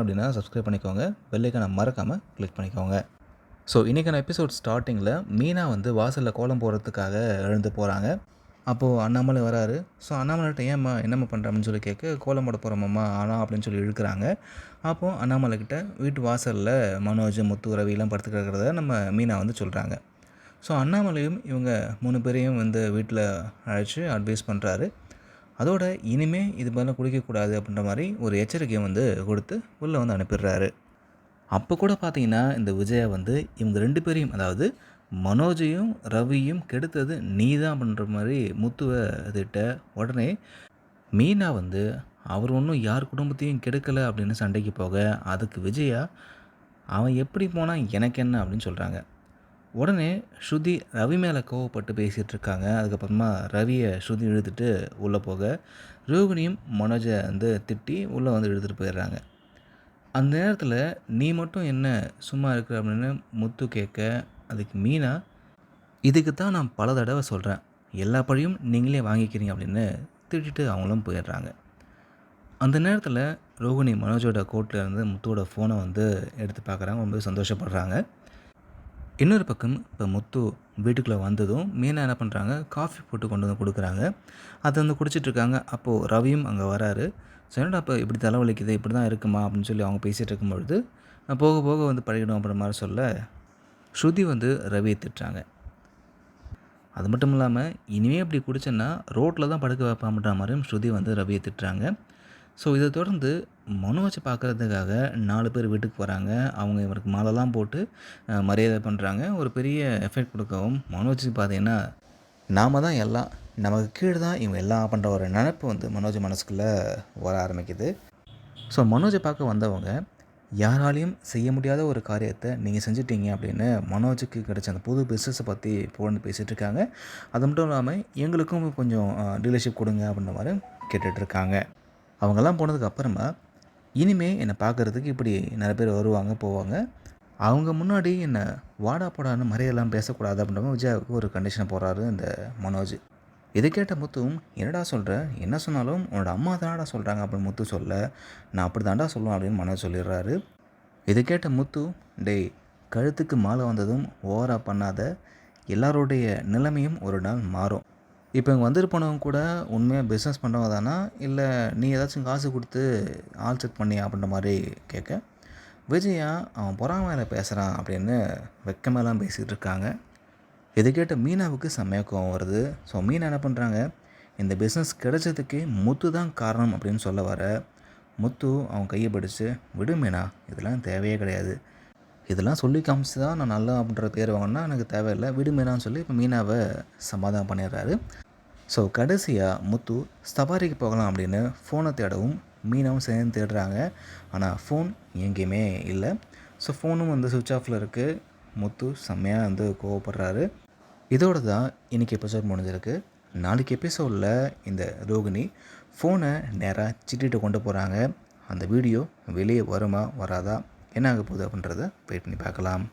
அப்படின்னா சப்ஸ்கிரைப் பண்ணிக்கோங்க. பெல் ஐக்கானை மறக்காமல் கிளிக் பண்ணிக்கோங்க. ஸோ இன்றைக்கான எபிசோட் ஸ்டார்டிங்கில் மீனா வந்து வாசலில் கோலம் போடுறதுக்காக எழுந்து போகிறாங்க. அப்போது அண்ணாமலை வராரு. ஸோ அண்ணாமலைகிட்ட ஏம்மா என்னம்மா பண்ணுறோம்னு சொல்லி கேட்க, கோலம் போட போகிறோம்மா ஆனால் அப்படின்னு சொல்லி இழுக்கிறாங்க. அப்போது அண்ணாமலைக்கிட்ட வீட்டு வாசலில் மனோஜ், முத்து, ரவிலாம் படுத்து கிடக்கிறத நம்ம மீனா வந்து சொல்கிறாங்க. ஸோ அண்ணாமலையும் இவங்க 3 பேரையும் வந்து வீட்டில் அழைச்சி அட்வைஸ் பண்ணுறாரு. அதோட இனிமே இது மாதிரிலாம் குடிக்கக்கூடாது அப்படின்ற மாதிரி ஒரு எச்சரிக்கையை வந்து கொடுத்து உள்ளே வந்து அனுப்பிடுறாரு. அப்போ கூட பார்த்தீங்கன்னா இந்த விஜயா வந்து இவங்க 2 பேரையும், அதாவது மனோஜையும் ரவியும் கெடுத்தது நீ தான் அப்படின்ற மாதிரி முத்துவை திட்ட, உடனே மீனா வந்து அவர் ஒன்றும் யார் குடும்பத்தையும் கெடுக்கலை அப்படின்னு சண்டைக்கு போக, அதுக்கு விஜயா அவன் எப்படி போனால் எனக்கு என்ன அப்படின்னு சொல்கிறாங்க. உடனே ஸ்ருதி ரவி மேலே கோவப்பட்டு பேசிகிட்டு இருக்காங்க. அதுக்கப்புறமா ரவியை ஸ்ருதி இழுத்துட்டு உள்ளே போக, ரோகிணியும் மனோஜை வந்து திட்டி உள்ளே வந்து இழுத்துட்டு போயிடுறாங்க. அந்த நேரத்தில் நீ மட்டும் என்ன சும்மா இருக்கிற அப்படின்னு முத்து கேட்க, அதுக்கு மீனா இதுக்கு தான் நான் பல தடவை சொல்கிறேன், எல்லா பழியும் நீங்களே வாங்கிக்கிறீங்க அப்படின்னு திட்டிட்டு அவங்களும் போயிடுறாங்க. அந்த நேரத்தில் ரோகிணி மனோஜோட கோட்டில் இருந்து முத்துவோட ஃபோனை வந்து எடுத்து பார்க்குறாங்க. ரொம்ப சந்தோஷப்படுறாங்க. இன்னொரு பக்கம் இப்போ முத்து வீட்டுக்குள்ளே வந்ததும் மீனா என்ன பண்ணுறாங்க, காஃபி போட்டு கொண்டு வந்து கொடுக்குறாங்க. அதை வந்து குடிச்சிட்ருக்காங்க. அப்போது ரவியும் அங்கே வராரு. ஸோ என்னடா இப்போ இப்படி தலைவலிக்குது, இப்படி தான் இருக்குமா அப்படின்னு சொல்லி அவங்க பேசிகிட்டு இருக்கும்பொழுது, போக போக வந்து பழகிடும் அப்படின்ற மாதிரி சொல்ல, ஸ்ருதி வந்து ரவியை திட்டுறாங்க. அது மட்டும் இல்லாமல் இனிமேல் இப்படி குடிச்சேன்னா ரோட்டில் தான் படுக்க வைப்பான்ற மாதிரியும் ஸ்ருதி வந்து ரவியை திட்டுறாங்க. ஸோ இதை தொடர்ந்து மனோஜை பார்க்குறதுக்காக 4 பேர் வீட்டுக்கு போகிறாங்க. அவங்க இவருக்கு மாலைலாம் போட்டு மரியாதை பண்ணுறாங்க. ஒரு பெரிய எஃபெக்ட் கொடுக்கவும் மனோஜுக்கு பார்த்தீங்கன்னா நாம் தான் எல்லாம், நமக்கு கீழே தான் இவங்க எல்லாம் பண்ணுற ஒரு நினப்பு வந்து மனோஜ் மனசுக்குள்ளே வர ஆரம்பிக்குது. ஸோ மனோஜை பார்க்க வந்தவங்க யாராலையும் செய்ய முடியாத ஒரு காரியத்தை நீங்கள் செஞ்சிட்டீங்க அப்படின்னு மனோஜுக்கு கிடைச்ச அந்த புது பிஸ்னஸை பற்றி புகழ்ந்து பேசிகிட்டு இருக்காங்க. அது மட்டும் இல்லாமல் எங்களுக்கும் கொஞ்சம் டீலர்ஷிப் கொடுங்க அப்படின்ற மாதிரி கேட்டுட்ருக்காங்க. அவங்கெல்லாம் போனதுக்கு அப்புறமா இனிமேல் என்னை பார்க்குறதுக்கு இப்படி நிறைய பேர் வருவாங்க போவாங்க, அவங்க முன்னாடி என்னை வாடா போடான்னு மறையெல்லாம் பேசக்கூடாது அப்படின்ற மாதிரி விஜயாவுக்கு ஒரு கண்டிஷனை போடுறாரு இந்த மனோஜ். இதை கேட்ட முத்துவும் என்னடா சொல்கிற, என்ன சொன்னாலும் உன்னோட அம்மா தானடா சொல்கிறாங்க அப்படின்னு முத்து சொல்ல, நான் அப்படி தாண்டா சொல்லுவேன் அப்படின்னு மனோஜ் சொல்லிடுறாரு. இதை கேட்ட முத்து, டேய் கழுத்துக்கு மாலை வந்ததும் ஓவராக பண்ணாத, எல்லாருடைய நிலைமையும் ஒரு நாள் மாறும். இப்போ இங்கே வந்துட்டு போனவங்க கூட உண்மையாக பிஸ்னஸ் பண்ணுறவங்க தானா, இல்லை நீ ஏதாச்சும் காசு கொடுத்து ஆள் செக் பண்ணியா அப்படின்ற மாதிரி கேட்க, விஜயா அவன் பொறாமையில் பேசுகிறான் அப்படின்னு வெக்கமெல்லாம் பேசிகிட்டு இருக்காங்க. இதை கேட்ட மீனாவுக்கு செம்மையாக கோவம் வருது. ஸோ மீனா என்ன பண்ணுறாங்க, இந்த பிஸ்னஸ் கிடைச்சதுக்கு முத்து தான் காரணம் அப்படின்னு சொல்ல வர, முத்து அவன் கையை பிடிச்சி, விடு மீனா, இதெல்லாம் தேவையே கிடையாது, இதெல்லாம் சொல்லி காமிச்சு தான் நான் நல்லா அப்படின்ற பேர் வாங்கினா எனக்கு தேவையில்லை, விடு மீனான்னு சொல்லி இப்போ மீனாவை சமாதானம் பண்ணிடுறாரு. ஸோ கடைசியாக முத்து சவாரிக்கு போகலாம் அப்படின்னு ஃபோனை தேடவும் மீனாவும் சேர்ந்து தேடுறாங்க. ஆனால் ஃபோன் எங்கேயுமே இல்லை. ஸோ ஃபோனும் வந்து சுவிட்ச் ஆஃபில் இருக்குது. முத்து செம்மையாக வந்து கோவப்படுறாரு. இதோடு தான் இன்றைக்கி எபிசோட் முடிஞ்சிருக்கு. நாளைக்கு எபிசோடில் இந்த ரோகிணி ஃபோனை நேராக சிட்டிகிட்ட கொண்டு போகிறாங்க. அந்த வீடியோ வெளியே வருமா வராதா, என்ன ஆக போகுது அப்படின்றத வெயிட் பண்ணி பார்க்கலாம்.